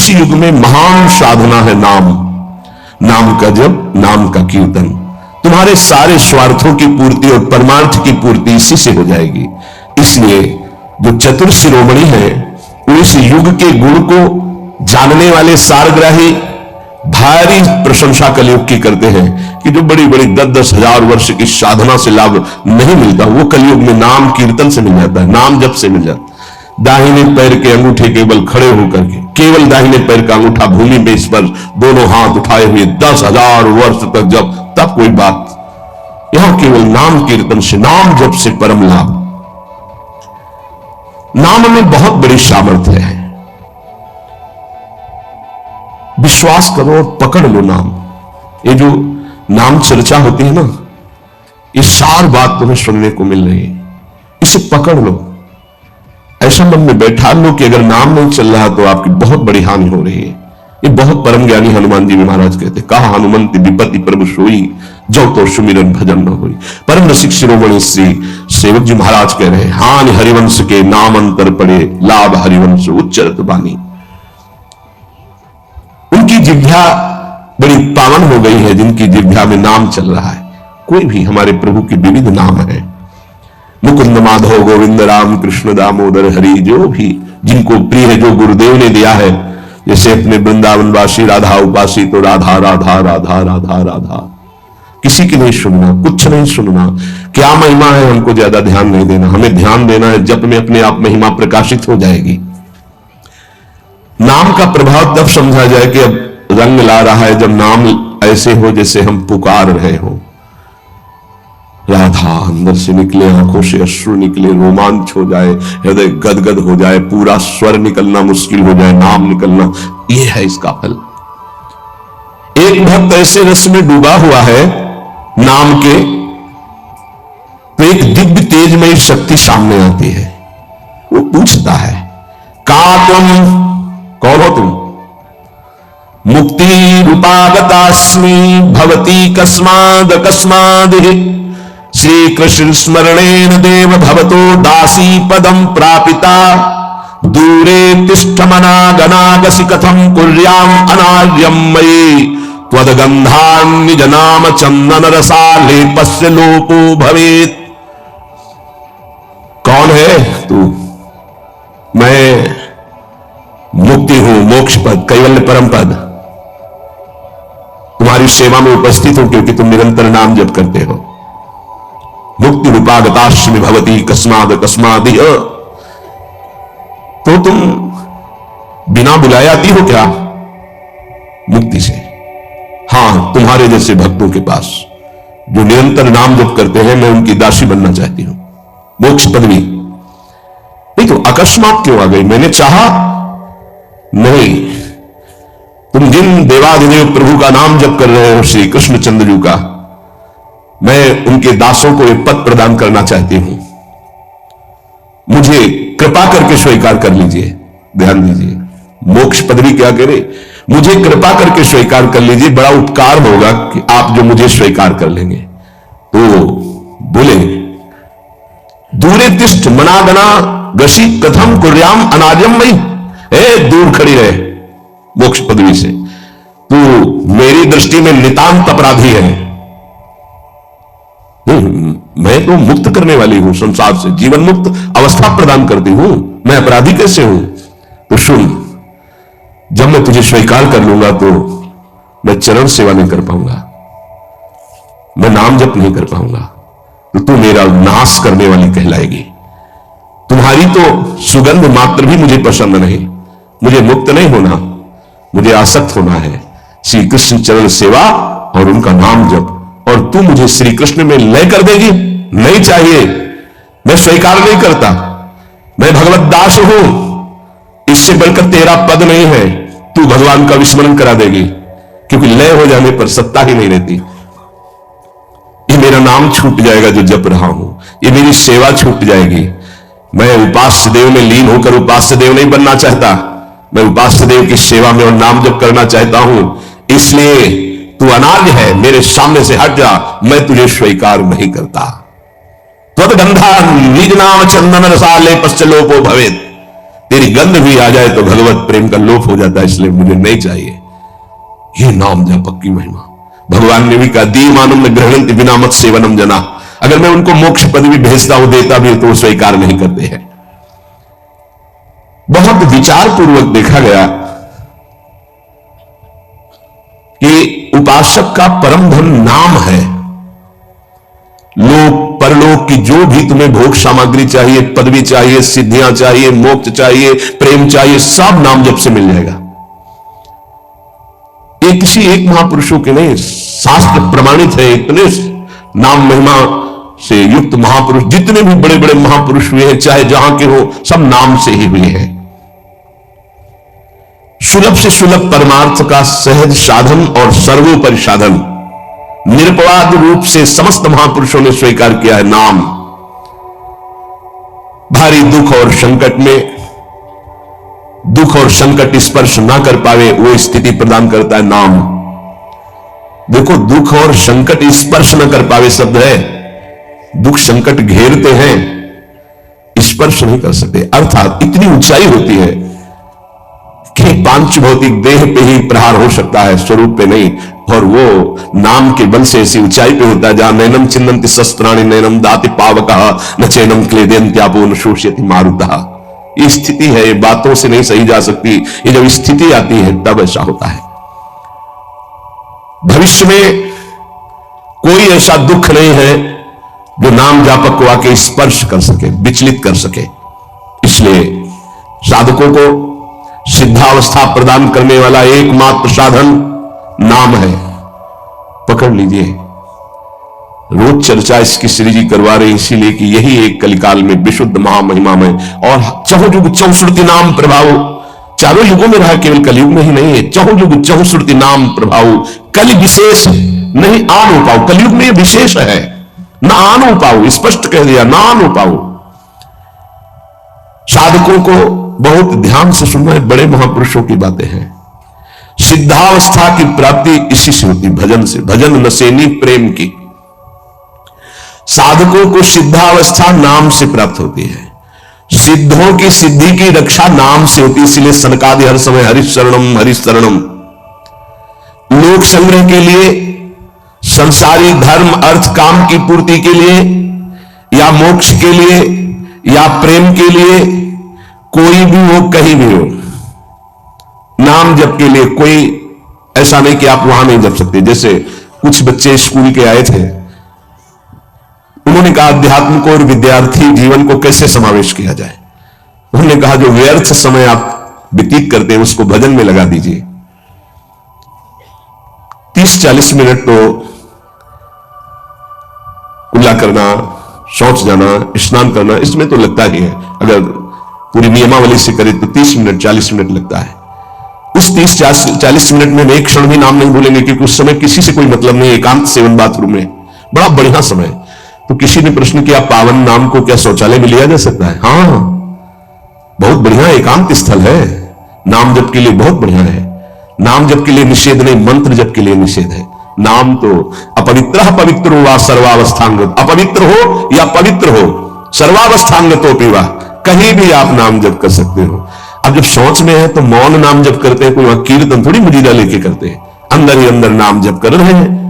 इस युग में महान साधना है नाम, नाम का जप, नाम का कीर्तन। तुम्हारे सारे स्वार्थों की पूर्ति और परमार्थ की पूर्ति इसी से हो जाएगी। इसलिए जो चतुर शिरोमणि है वो इस युग के गुण को जानने वाले सारग्राही भारी प्रशंसा कलयुग की करते हैं कि जो बड़ी बड़ी 10-10 हजार वर्ष की साधना से लाभ नहीं मिलता वो कलयुग में नाम कीर्तन से मिल जाता है, नाम जप से मिल जाता है। दाहिने पैर के अंगूठे केवल खड़े होकर के, केवल दाहिने पैर का अंगूठा भूमि में स्पर्श, दोनों हाथ उठाए हुए 10,000 वर्ष तक जब, तब कोई बात। यहां केवल नाम कीर्तन से, नाम जप से परम लाभ। नाम में बहुत बड़ी सामर्थ्य है। विश्वास करो और पकड़ लो नाम। ये जो नाम चर्चा होती है ना, ये सार बात तुम्हें सुनने को मिल रही है, इसे पकड़ लो। ऐसा मन में बैठा लो कि अगर नाम नहीं चल रहा तो आपकी बहुत बड़ी हानि हो रही है। ये बहुत परम ज्ञानी हनुमान जी महाराज कहते, कहा हनुमंत विपत्ति प्रभु सोई, जो तो सुमिरन भजन न होई। परम रसिक शिरोमणि श्री सेवक जी महाराज कह रहे हैं, हानि हरिवंश के नाम अंतर पड़े, लाभ हरिवंश उच्चरत बानी। उनकी जिह्वा बड़ी पावन हो गई है जिनकी जिह्वा में नाम चल रहा है। कोई भी हमारे प्रभु के विविध नाम है, मुकुंद माधव गोविंद राम कृष्ण दामोदर हरि, जो भी जिनको प्रिय है, जो गुरुदेव ने दिया है। जैसे अपने वृंदावनवासी राधा उपासी तो राधा राधा राधा राधा राधा, किसी की नहीं सुनना, कुछ नहीं सुनना, क्या महिमा है हमको ज्यादा ध्यान नहीं देना। हमें ध्यान देना है जप में अपने आप महिमा प्रकाशित हो जाएगी। नाम का प्रभाव तब समझा जाए कि अब रंग ला रहा है जब नाम ऐसे हो जैसे हम पुकार रहे हो। राधा अंदर से निकले, आंखों से अश्रु निकले, रोमांच हो जाए, हृदय गदगद हो जाए, पूरा स्वर निकलना मुश्किल हो जाए, नाम निकलना, यह है इसका फल। एक भक्त ऐसे रस में डूबा हुआ है नाम के, तो एक दिव्य तेजमयी शक्ति सामने आती है। वो पूछता है, का तुम, कौन हो तुम? मुक्ति रूपागतास्मि भवती कस्माद अकस्माद श्री कृष्ण स्मरणेन देव भवतो दासी पदम प्रापिता दूरे तिष्ठ मनागनागसि कथम कुर्याम अनार्यम मयि त्वदगंधान्निज नाम चंदन रसालेपस्य लोपो भवेत्। कौन है तू? मैं मुक्ति हूं, मोक्ष पद, कैवल्य परम पद। तुम्हारी सेवा में उपस्थित हूं क्योंकि तुम निरंतर नाम जप करते हो। मुक्ति रूपागताश्मी भवती कस्माद कस्माद, तो तुम बिना बुलाए आती हो क्या मुक्ति से? हां, तुम्हारे जैसे भक्तों के पास जो निरंतर नाम जप करते हैं, मैं उनकी दासी बनना चाहती हूं, मोक्ष पदवी। नहीं तो अकस्मात क्यों आ गई? मैंने चाहा नहीं। तुम जिन देवाधिदेव प्रभु का नाम जप कर रहे हो, श्री कृष्णचंद्र जी का, मैं उनके दासों को एक पद प्रदान करना चाहती हूं, मुझे कृपा करके स्वीकार कर लीजिए। ध्यान दीजिए, मोक्ष पदवी क्या करे? मुझे कृपा करके स्वीकार कर लीजिए, बड़ा उपकार होगा कि आप जो मुझे स्वीकार कर लेंगे। तो बोले, दूरे तिष्ठ मनागना गशी कथम कुर्याम अनार्यम मयि, दूर खड़ी रहे मोक्ष पदवी से, तू मेरी दृष्टि में नितांत अपराधी है। मैं तो मुक्त करने वाली हूं, संसार से जीवन मुक्त अवस्था प्रदान करती हूं, मैं अपराधी कैसे हूं? तो सुन, जब मैं तुझे स्वीकार कर लूंगा तो मैं चरण सेवा नहीं कर पाऊंगा, मैं नाम जप नहीं कर पाऊंगा, तो तू मेरा नाश करने वाली कहलाएगी। तुम्हारी तो सुगंध मात्र भी मुझे पसंद नहीं, मुझे मुक्त नहीं होना, मुझे आसक्त होना है श्री कृष्ण चरण सेवा और उनका नाम जप। और तू मुझे श्री कृष्ण में लय कर देगी? नहीं चाहिए, मैं स्वीकार नहीं करता, मैं भगवत दास हूं, इससे बढ़कर तेरा पद नहीं है। तू भगवान का विस्मरण करा देगी, क्योंकि लय हो जाने पर सत्ता ही नहीं रहती। ये मेरा नाम छूट जाएगा जो जप रहा हूं, ये मेरी सेवा छूट जाएगी। मैं उपास्य देव में लीन होकर उपास्य देव नहीं बनना चाहता, मैं उपास्य देव की सेवा में और नाम जप करना चाहता हूं। इसलिए तू अनार्य है, मेरे सामने से हट जा, मैं तुझे स्वीकार नहीं करता। त्वदगंधा निज नाम चंदन रसालेपस्य लोपो भवेत्, तेरी गंध भी आ जाए तो भगवत प्रेम का लोप हो जाता है, इसलिए मुझे नहीं चाहिए। ये नाम जपक की महिमा। भगवान ने भी कहा, दी मानम न ग्रहणंति बिना मत सेवनम जना। अगर मैं उनको मोक्ष पद भी भेजता हूं, देता भी तो वो स्वीकार नहीं करते हैं। बहुत विचार पूर्वक देखा गया कि उपासक का परम धन नाम है। लोक परलोक की जो भी तुम्हें भोग सामग्री चाहिए, पदवी चाहिए, सिद्धियां चाहिए, मोक्ष चाहिए, प्रेम चाहिए, सब नाम जप से मिल जाएगा। ये किसी एक महापुरुषों के नहीं, शास्त्र प्रमाणित है। इतने नाम महिमा से युक्त महापुरुष, जितने भी बड़े बड़े महापुरुष हुए हैं, चाहे जहां के हो, सब नाम से ही हुए हैं। सुलभ से सुलभ परमार्थ का सहज साधन और सर्वोपरि साधन निरपवाद रूप से समस्त महापुरुषों ने स्वीकार किया है नाम। भारी दुख और संकट में दुख और संकट स्पर्श ना कर पावे, वो स्थिति प्रदान करता है नाम। देखो, दुख और संकट स्पर्श ना कर पावे शब्द है। दुख संकट घेरते हैं, स्पर्श नहीं कर सकते। अर्थात इतनी ऊंचाई होती है कि पांच भौतिक देह पे ही प्रहार हो सकता है, स्वरूप पे नहीं। और वो नाम के बल से ऐसी ऊंचाई पे होता है जहां नैनम चिन्नन्ति शस्त्राणि नैनम दाति पावकः न चैनम क्लेदयन्त्यापो न शोष्यति मारुतः। ये स्थिति है, ये बातों से नहीं सही जा सकती। ये जब स्थिति आती है तब ऐसा होता है। भविष्य में कोई ऐसा दुख नहीं है जो नाम जापक को आके स्पर्श कर सके, विचलित कर सके। इसलिए साधकों को सिद्धावस्था प्रदान करने वाला एकमात्र साधन नाम है। पकड़ लीजिए। रोज चर्चा इसकी श्री जी करवा रहे, इसीलिए कि यही एक कलिकाल में विशुद्ध महामहिमा में और चहुयुग चहुश्रुति नाम प्रभाव, चारों युगों में रहा, केवल कलयुग में ही नहीं है। चहुयुग चहुश्रुति नाम प्रभाव, कलि विशेष नहीं आन हो पाओ। कलयुग में विशेष है, न आन हो पाओ, स्पष्ट कह दिया, ना आन हो पाओ। साधकों को बहुत ध्यान से सुनना है, बड़े महापुरुषों की बातें हैं। सिद्धावस्था की प्राप्ति इसी से होती, भजन से। भजन नसेनी प्रेम की। साधकों को सिद्धावस्था नाम से प्राप्त होती है। सिद्धों की सिद्धि की रक्षा नाम से होती, इसलिए सनकादि हर समय हरिशरणम हरिशरणम। लोक संग्रह के लिए, संसारी धर्म अर्थ काम की पूर्ति के लिए, या मोक्ष के लिए, या प्रेम के लिए, कोई भी हो, कहीं भी हो, नाम जप के लिए कोई ऐसा नहीं कि आप वहां नहीं जप सकते। जैसे कुछ बच्चे स्कूल के आए थे, उन्होंने कहा अध्यात्म को और विद्यार्थी जीवन को कैसे समावेश किया जाए। उन्होंने कहा जो व्यर्थ समय आप व्यतीत करते हैं उसको भजन में लगा दीजिए। 30-40 मिनट तो कुल्ला करना, शौच जाना, स्नान करना, इसमें तो लगता ही है। अगर पूरी नियमावली से करें तो 30 मिनट 40 मिनट लगता है। उस 30-40 मिनट में एक क्षण भी नाम नहीं भूलेंगे, क्योंकि उस समय किसी से कोई मतलब नहीं, एकांत सेवन बाथरूम में, बड़ा बढ़िया समय। तो किसी ने प्रश्न किया, पावन नाम को क्या शौचालय में लिया जा सकता है? हाँ, बहुत बढ़िया एकांत स्थल है, नाम जप के लिए बहुत बढ़िया है। नाम जप के लिए निषेध नहीं, मंत्र जप के लिए निषेध है। नाम तो अपवित्र पवित्र हो वा सर्वावस्थांगत, अपवित्र हो या पवित्र हो, सर्वावस्थांगत हो पीवा, कहीं भी आप नाम जप कर सकते हो। अब जब शौच में है तो मौन नाम जप करते हैं, कोई वहां कीर्तन थोड़ी मुजीरा लेके करते हैं, अंदर ही अंदर नाम जप कर रहे हैं।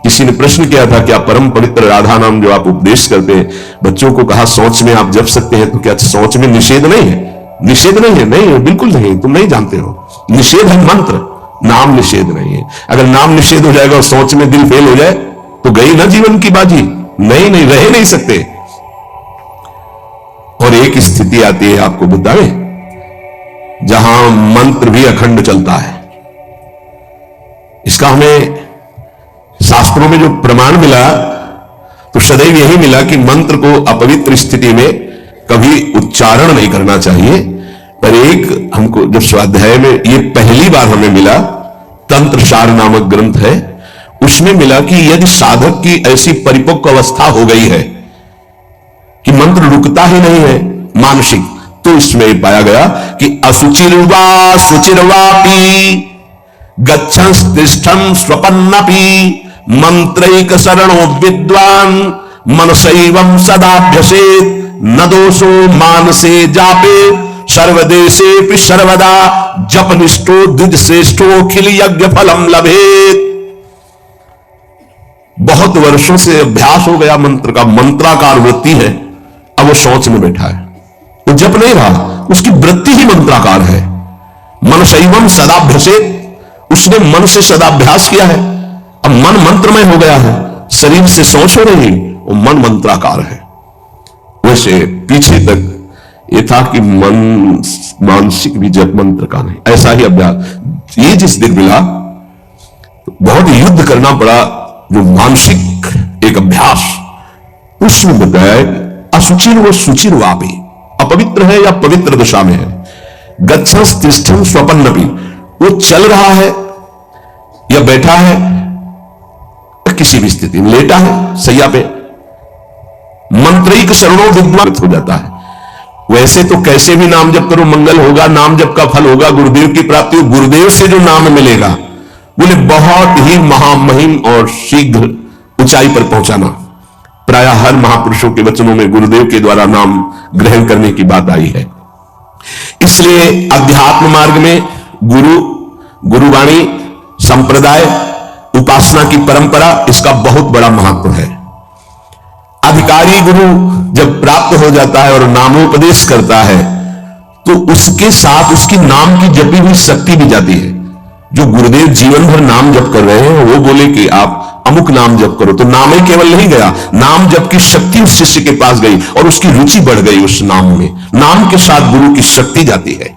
किसी ने प्रश्न किया था, क्या परम पवित्र राधा नाम जो आप उपदेश करते हैं, बच्चों को कहा शौच में आप जप सकते हैं, तो क्या शौच में निषेध नहीं है? निषेध नहीं है, नहीं है, बिल्कुल नहीं, तुम नहीं जानते हो। निषेध है मंत्र, नाम निषेध नहीं है। अगर नाम निषेध हो जाएगा और शौच में दिल फेल हो जाए तो गई ना जीवन की बाजी। नहीं, रह नहीं सकते। और एक स्थिति आती है, आपको बताए, जहां मंत्र भी अखंड चलता है। इसका हमें शास्त्रों में जो प्रमाण मिला तो सदैव यही मिला कि मंत्र को अपवित्र स्थिति में कभी उच्चारण नहीं करना चाहिए। पर एक हमको जब स्वाध्याय में ये पहली बार हमें मिला, तंत्र सार नामक ग्रंथ है, उसमें मिला कि यदि साधक की ऐसी परिपक्व अवस्था हो गई है कि मंत्र रुकता ही नहीं है मानसिक, तो इसमें पाया गया कि असुचिर्वा सुचिर्वापि गच्छंस्तिष्ठं स्वपन्नपि मंत्रैक शरणो विद्वान मनसैवं सदाभ्यसेत् न दोषो मानसे जापे सर्वदेशे सर्वदा जप निष्ठो द्विज श्रेष्ठो अखिल यज्ञ फलम लभेत। बहुत वर्षों से अभ्यास हो गया मंत्र का, मंत्राकार वृत्ति है, अब वो शौच में बैठा है, वो जप नहीं रहा, उसकी वृत्ति ही मंत्राकार है। मन शैवम सदाभ्यसेत, उसने मन से सदाभ्यास किया है, अब मन मंत्रमय हो गया है, शरीर से शौच हो रही, वो मन मंत्राकार है। वैसे पीछे तक ये था कि मन मानसिक भी जप मंत्र का नहीं, ऐसा ही अभ्यास। ये जिस दिन मिला बहुत युद्ध करना पड़ा, जो मानसिक एक अभ्यास, उसमें बताया असुचिर व सुचिर वापी, अपवित्र है या पवित्र दशा में है, गच्छंस तिष्ठन स्वपन्नपि, वो चल रहा है या बैठा है, किसी भी स्थिति में लेटा है सैया पे, मंत्रिक शरणों विद्वान हो जाता है। वैसे तो कैसे भी नाम जप करो मंगल होगा, नाम जप का फल होगा, गुरुदेव की प्राप्ति, गुरुदेव से जो नाम मिलेगा बोले बहुत ही महामहिम और शीघ्र ऊंचाई पर पहुंचाना। प्राय हर महापुरुषों के वचनों में गुरुदेव के द्वारा नाम ग्रहण करने की बात आई है। इसलिए अध्यात्म मार्ग में गुरु, गुरुवाणी, संप्रदाय, उपासना की परंपरा, इसका बहुत बड़ा महत्व है। अधिकारी गुरु जब प्राप्त हो जाता है और नामोपदेश करता है तो उसके साथ उसकी नाम की जपी हुई शक्ति भी जाती है। जो गुरुदेव जीवन भर नाम जप कर रहे हैं वो बोले कि आप अमुक नाम जप करो, तो नाम ही केवल नहीं गया, नाम जप की शक्ति उस शिष्य के पास गई और उसकी रुचि बढ़ गई उस नाम में। नाम के साथ गुरु की शक्ति जाती है।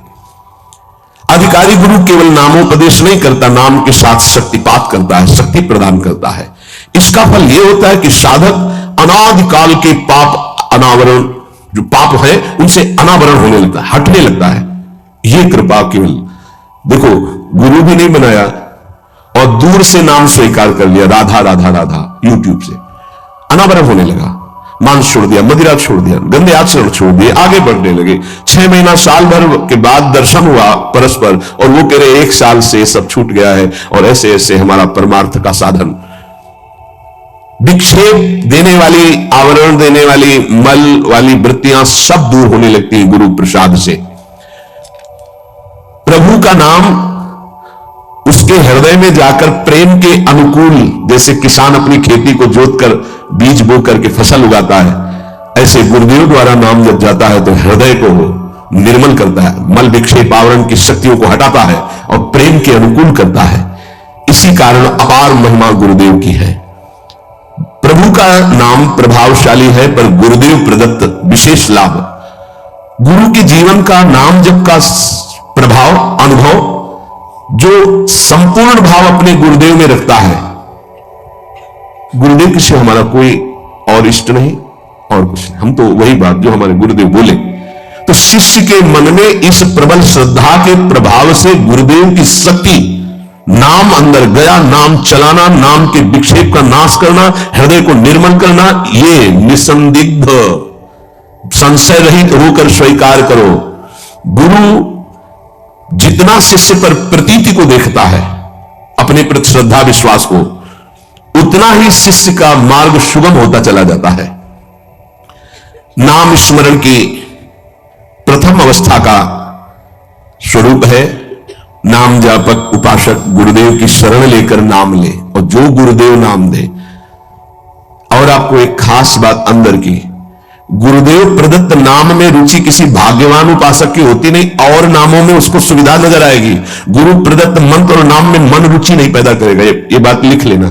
अधिकारी गुरु केवल नामोपदेश नहीं करता, नाम के साथ शक्तिपात करता है, शक्ति प्रदान करता है। इसका फल यह होता है कि साधक अनादिकाल के पाप अनावरण, जो पाप है उनसे अनावरण होने लगता है, हटने लगता है। यह कृपा केवल देखो, गुरु भी नहीं बनाया और दूर से नाम स्वीकार कर लिया, राधा राधा राधा, यूट्यूब से अनावरण होने लगा, मांस छोड़ दिया, मदिरा छोड़ दिया, गंदे आचरण छोड़ दिए, आगे बढ़ने लगे। 6 महीना साल भर के बाद दर्शन हुआ परस्पर और वो कह रहे 1 साल से सब छूट गया है और ऐसे ऐसे हमारा परमार्थ का साधन। विक्षेप देने वाली, आवरण देने वाली, मल वाली वृत्तियां सब दूर होने लगती हैं गुरु प्रसाद से। प्रभु का नाम उसके हृदय में जाकर प्रेम के अनुकूल, जैसे किसान अपनी खेती को जोतकर बीज बो करके फसल उगाता है, ऐसे गुरुदेव द्वारा नाम जब जाता है तो हृदय को निर्मल करता है, मल विक्षेप आवरण की शक्तियों को हटाता है और प्रेम के अनुकूल करता है। इसी कारण अपार महिमा गुरुदेव की है। प्रभु का नाम प्रभावशाली है, पर गुरुदेव प्रदत्त विशेष लाभ। गुरु के जीवन का नाम जप का प्रभाव, अनुभव, जो संपूर्ण भाव अपने गुरुदेव में रखता है, गुरुदेव के सिवा हमारा कोई और इष्ट नहीं और कुछ नहीं, हम तो वही बात जो हमारे गुरुदेव बोले। तो शिष्य के मन में इस प्रबल श्रद्धा के प्रभाव से गुरुदेव की शक्ति, नाम अंदर गया, नाम चलाना, नाम के विक्षेप का नाश करना, हृदय को निर्मल करना, ये निसंदिग्ध संशय रहित होकर स्वीकार करो। गुरु जितना शिष्य पर प्रतीति को देखता है, अपने प्रति श्रद्धा विश्वास को, उतना ही शिष्य का मार्ग सुगम होता चला जाता है। नाम स्मरण की प्रथम अवस्था का स्वरूप है नाम जापक उपासक गुरुदेव की शरण लेकर नाम ले, और जो गुरुदेव नाम दे। और आपको एक खास बात अंदर की, गुरुदेव प्रदत्त नाम में रुचि किसी भाग्यवान उपासक की होती नहीं, और नामों में उसको सुविधा नजर आएगी। गुरु प्रदत्त मंत्र और नाम में मन रुचि नहीं पैदा करेगा, ये बात लिख लेना,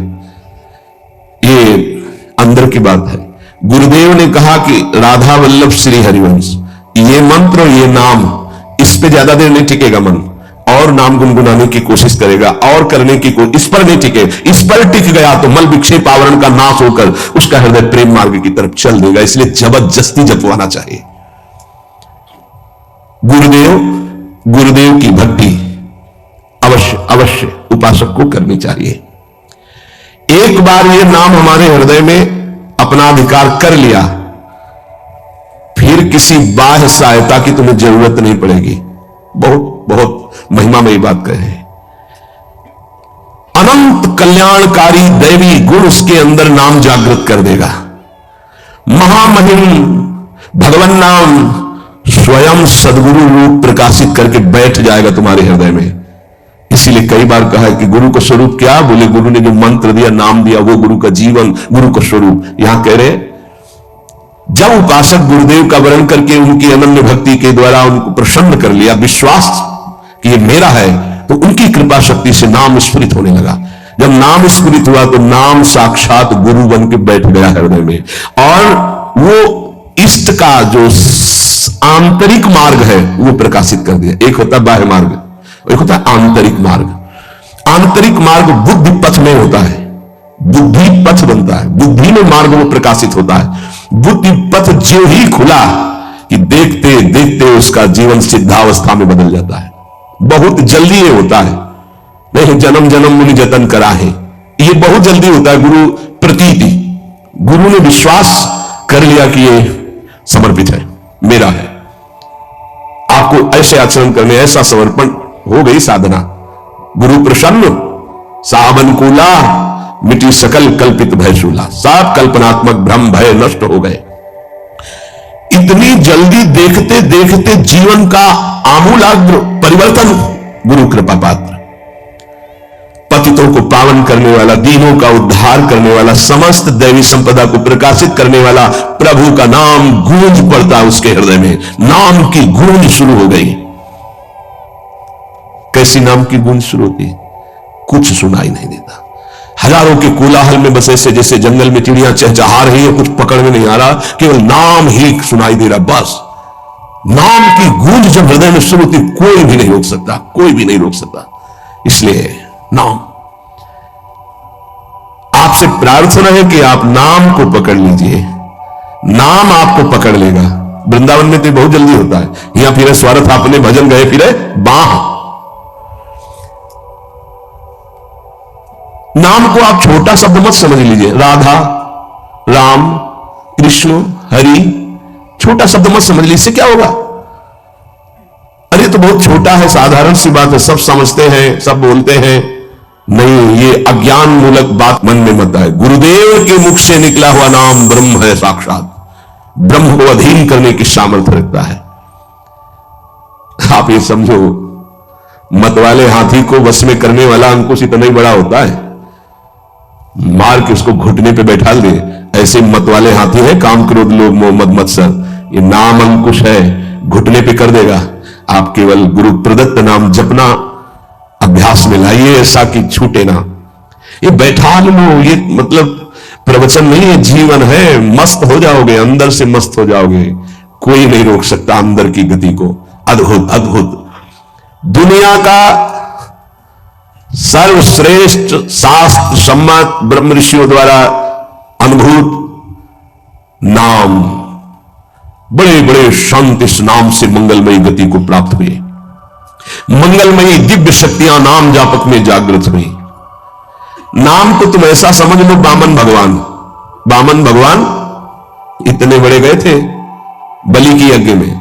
ये अंदर की बात है। गुरुदेव ने कहा कि राधा वल्लभ श्री हरिवंश, ये मंत्र और ये नाम, इस पे ज्यादा देर नहीं टिकेगा मन, और नाम गुनगुनाने की कोशिश करेगा और करने की कोशिश, इस पर नहीं टिके। इस पर टिक गया तो मल विक्षेप आवरण का नाश होकर उसका हृदय प्रेम मार्ग की तरफ चल देगा। इसलिए जबरदस्ती जपवाना चाहिए। गुरुदेव की भक्ति अवश्य अवश्य उपासक को करनी चाहिए। एक बार ये नाम हमारे हृदय में अपना अधिकार कर लिया, फिर किसी बाह्य सहायता की तुम्हें जरूरत नहीं पड़ेगी। बहुत बहुत महिमामयी बात कहे। अनंत कल्याणकारी दैवी गुण उसके अंदर नाम जागृत कर देगा। महामहिम भगवान नाम स्वयं सदगुरु रूप प्रकाशित करके बैठ जाएगा तुम्हारे हृदय में। इसीलिए कई बार कहा कि गुरु का स्वरूप क्या? बोले गुरु ने जो मंत्र दिया, नाम दिया, वो गुरु का जीवन, गुरु का स्वरूप। यहां कह रहे जब उपासक गुरुदेव का वर्ण करके उनकी अनन्य भक्ति के द्वारा उनको प्रसन्न कर लिया, विश्वास कि ये मेरा है, तो उनकी कृपा शक्ति से नाम स्फुरित होने लगा। जब नाम स्फुरित हुआ तो नाम साक्षात गुरु बन के बैठ गया हृदय में। और वो इष्ट का जो आंतरिक मार्ग है वो प्रकाशित कर दिया। एक होता है बाह्य मार्ग, एक होता है आंतरिक मार्ग। आंतरिक मार्ग बुद्धि पथ में होता है, बुद्धि पथ बनता है, बुद्धि में मार्ग वो प्रकाशित होता है। बुद्धि पथ जो ही खुला कि देखते देखते उसका जीवन सिद्धावस्था में बदल जाता है। बहुत जल्दी ये होता है, नहीं जन्म जन्म मुनि जतन करा है, ये बहुत जल्दी होता है। गुरु प्रतीति, गुरु ने विश्वास कर लिया कि ये समर्पित है, मेरा है। आपको ऐसे आचरण करने, ऐसा समर्पण, हो गई साधना। गुरु प्रसन्न, सावनुकूला, मिटी सकल कल्पित भयशूला। सब कल्पनात्मक भ्रम भय नष्ट हो गए। इतनी जल्दी देखते देखते जीवन का आमूलाग्र परिवर्तन गुरु कृपा पात्र। पतितों को पावन करने वाला, दीनों का उद्धार करने वाला, समस्त दैवी संपदा को प्रकाशित करने वाला प्रभु का नाम गूंज पड़ता उसके हृदय में। नाम की गूंज शुरू हो गई। कैसी नाम की गूंज शुरू होती? कुछ सुनाई नहीं देता। हजारों के कोलाहल में बस ऐसे जैसे जंगल में चिड़ियां चहचहा रही है, कुछ पकड़ में नहीं आ रहा, केवल नाम ही सुनाई दे रहा। बस नाम की गूंज जब हृदय में शुरू होती, कोई भी नहीं रोक सकता, कोई भी नहीं रोक सकता। इसलिए नाम, आपसे प्रार्थना है कि आप नाम को पकड़ लीजिए, नाम आपको पकड़ लेगा। वृंदावन में तो बहुत जल्दी होता है, यहां फिरे स्वार्थ आपने भजन गए फिरे बाह। नाम को आप छोटा शब्द मत समझ लीजिए। राधा, राम, कृष्ण, हरि, छोटा शब्द मत समझ लीजिए। इससे क्या होगा? अरे तो बहुत छोटा है, साधारण सी बात है, सब समझते हैं, सब बोलते हैं। नहीं, ये अज्ञान मूलक बात मन में मत आए। गुरुदेव के मुख से निकला हुआ नाम ब्रह्म है साक्षात। ब्रह्म को अधीन करने की सामर्थ्य रखता है। आप ये समझो, मत वाले हाथी को वश में करने वाला अंकुश इतना ही बड़ा होता है, मार के उसको घुटने पे बैठा दे। ऐसे मत वाले हाथी है काम, क्रोध, लोभ, मोह, मद, मत्सर। ये नाम अंकुश है, घुटने पे कर देगा। आप केवल गुरु प्रदत्त नाम जपना अभ्यास में लाइए, ऐसा कि छूटे ना। ये बैठा लो, ये मतलब प्रवचन नहीं है, जीवन है। मस्त हो जाओगे, अंदर से मस्त हो जाओगे। कोई नहीं रोक सकता अंदर की गति को। अद्भुत अद्भुत। दुनिया का सर्वश्रेष्ठ शास्त्र सम्मत ब्रह्म ऋषियों द्वारा अनुभूत नाम, बड़े बड़े संत इस नाम से मंगलमयी गति को प्राप्त हुए। मंगलमयी दिव्य शक्तियां नाम जापक में जागृत हुई। नाम को तुम ऐसा समझ लो, बामन भगवान। बामन भगवान इतने बड़े गए थे बलि की यज्ञ में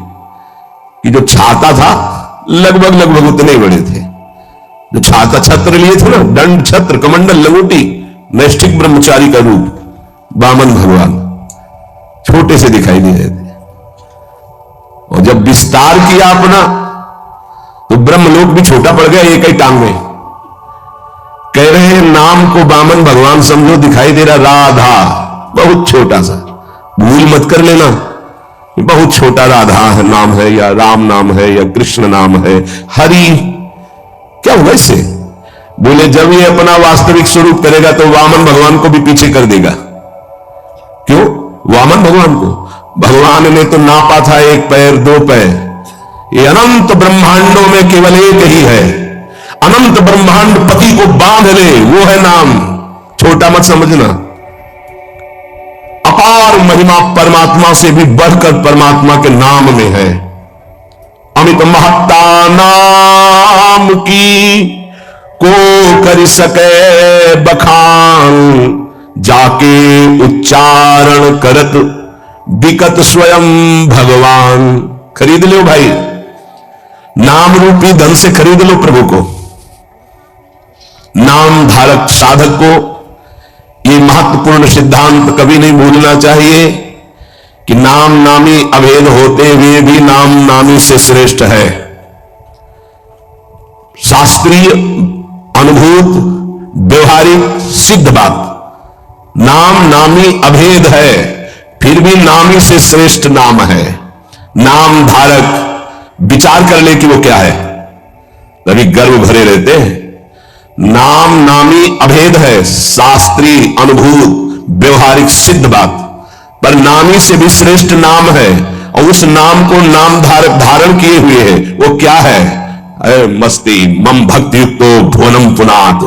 कि जो छाता था लगभग लगभग उतने बड़े थे। जो छाता छत्र लिए थे ना, दंड, छत्र, कमंडल, लंगोटी, नैष्ठिक ब्रह्मचारी का रूप, बामन भगवान छोटे से दिखाई दे रहे थे। और जब विस्तार किया अपना तो ब्रह्मलोक भी छोटा पड़ गया एक ही टांग में। कह रहे हैं नाम को बामन भगवान समझो, दिखाई दे रहा राधा, बहुत छोटा सा। भूल मत कर लेना, बहुत छोटा राधा है नाम है, या राम नाम है, या कृष्ण नाम है, हरि। क्या हुआ इससे? बोले जब ये अपना वास्तविक स्वरूप करेगा तो वामन भगवान को भी पीछे कर देगा। क्यों? वामन भगवान को भगवान ने तो नापा था एक पैर, दो पैर। ये अनंत ब्रह्मांडों में केवल एक ही है। अनंत ब्रह्मांड पति को बांध ले, वो है नाम। छोटा मत समझना। अपार महिमा परमात्मा से भी बढ़कर परमात्मा के नाम में है। अमित महत्ता नाम की को कर सके बखान, जाके उच्चारण करत बिकत स्वयं भगवान। खरीद लो भाई, नाम रूपी धन से खरीद लो प्रभु को। नाम धारक साधक को ये महत्वपूर्ण सिद्धांत कभी नहीं भूलना चाहिए कि नाम नामी अभेद होते हुए भी नाम नामी से श्रेष्ठ है। शास्त्रीय, अनुभूत, व्यवहारिक, सिद्ध बात, नाम नामी अभेद है, फिर भी नामी से श्रेष्ठ नाम है। नाम धारक विचार कर ले कि वो क्या है, तभी गर्व भरे रहते हैं। नाम नामी अभेद है, शास्त्रीय, अनुभूत, व्यवहारिक, सिद्ध बात, पर नामी से भी श्रेष्ठ नाम है, और उस नाम को नाम धारण किए हुए है। वो क्या है? अरे मस्ती, मम भक्ति युक्तो भुवनम पुनात।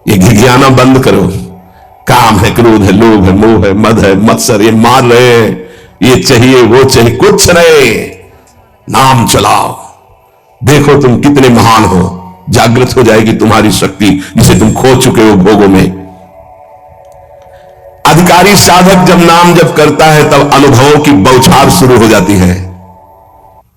ये घिघियाना बंद करो। काम है, क्रोध है, लोभ है, मोह है, मद है, मत्सर, ये मार रहे हैं, ये चाहिए, वो चाहिए, कुछ नहीं, नाम चलाओ। देखो तुम कितने महान हो, जागृत हो जाएगी तुम्हारी शक्ति जिसे तुम खो चुके हो भोगों में। अधिकारी साधक जब नाम जप करता है तब अनुभवों की बौछार शुरू हो जाती है।